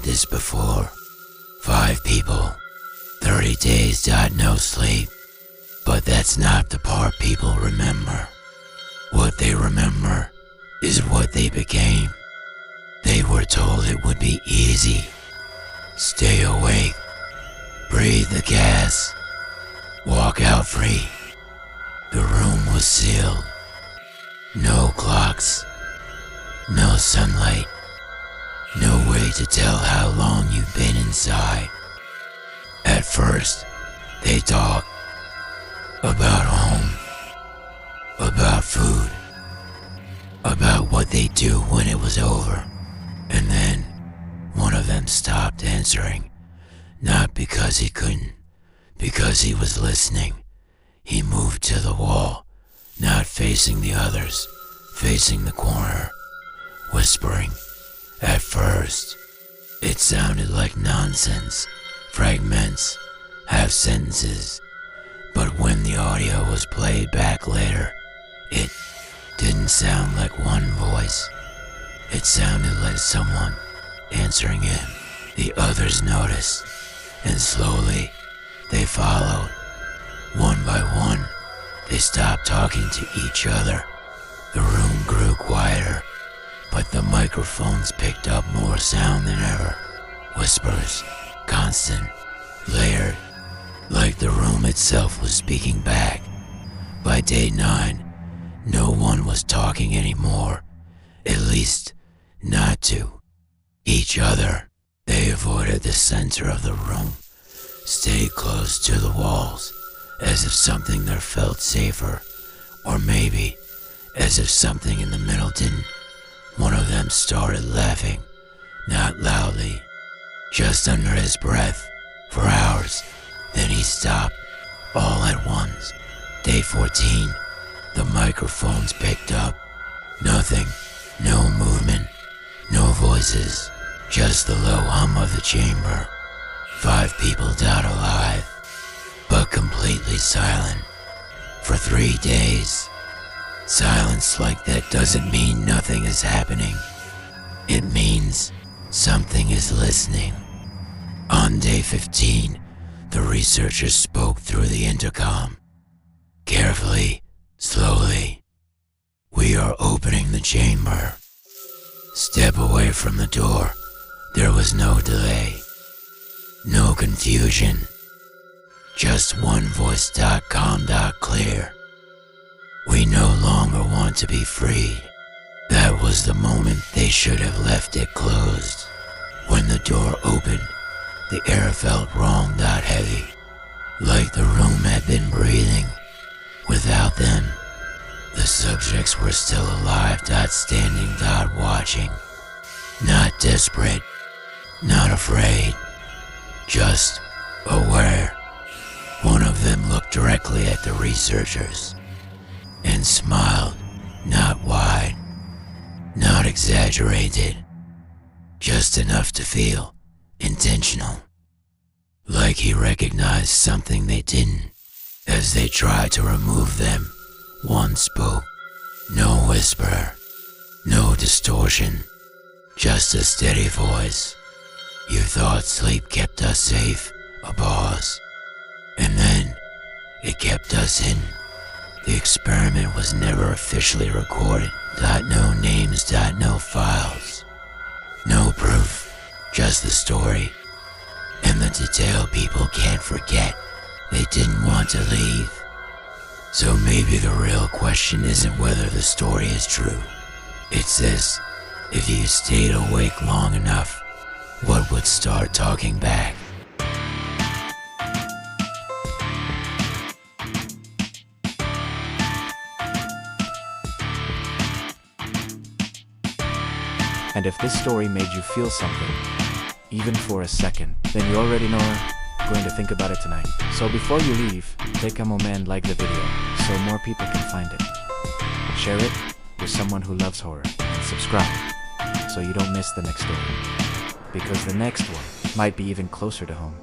heard this before. 5 people, 30 days, no sleep. But that's not the part people remember. What they remember is what they became. They were told it would be easy. Stay awake, breathe the gas, walk out free. The room was sealed. No clocks, no sunlight, no way to tell how long you've been inside. At first, they talked about home, about food, about what they'd do when it was over. And then, one of them stopped answering, not because he couldn't, because he was listening. He moved to the wall, not facing the others, facing the corner, whispering. At first, it sounded like nonsense, fragments, half sentences. But when the audio was played back later, it didn't sound like one voice. It sounded like someone answering him. The others noticed, and slowly they followed. One by one, they stopped talking to each other. The room grew quieter, but the microphones picked up more sound than ever. Whispers, constant, layered, like the room itself was speaking back. By day 9, no one was talking anymore, at least not to each other. They avoided the center of the room, stayed close to the walls, as if something there felt safer, or maybe as if something in the middle didn't. One of them started laughing, not loudly, just under his breath, for hours. Then he stopped, all at once. Day 14, the microphones picked up. Nothing, no movement, no voices, just the low hum of the chamber. 5 people died alive, but completely silent. For 3 days. Silence like that doesn't mean nothing is happening. It means something is listening. On day 15, the researchers spoke through the intercom. Carefully, slowly. We are opening the chamber. Step away from the door. There was no delay. No confusion. Just one voice. Calm. Clear. We no longer want to be freed. That was the moment they should have left it closed. When the door opened, the air felt wrong. Heavy. Like the room had been breathing. Without them, the subjects were still alive. Standing. Watching. Not desperate. Not afraid. Just aware. One of them looked directly at the researchers and smiled, not wide, not exaggerated, just enough to feel intentional. Like he recognized something they didn't. As they tried to remove them, one spoke. No whisper, no distortion, just a steady voice. You thought sleep kept us safe, a pause. And then, it kept us in. The experiment was never officially recorded. No names, no files. No proof, just the story. And the detail people can't forget. They didn't want to leave. So maybe the real question isn't whether the story is true. It's this: if you stayed awake long enough, what would start talking back? And if this story made you feel something, even for a second, then you already know we're going to think about it tonight. So before you leave, take a moment, like the video, so more people can find it. Share it with someone who loves horror, and subscribe, so you don't miss the next story. Because the next one might be even closer to home.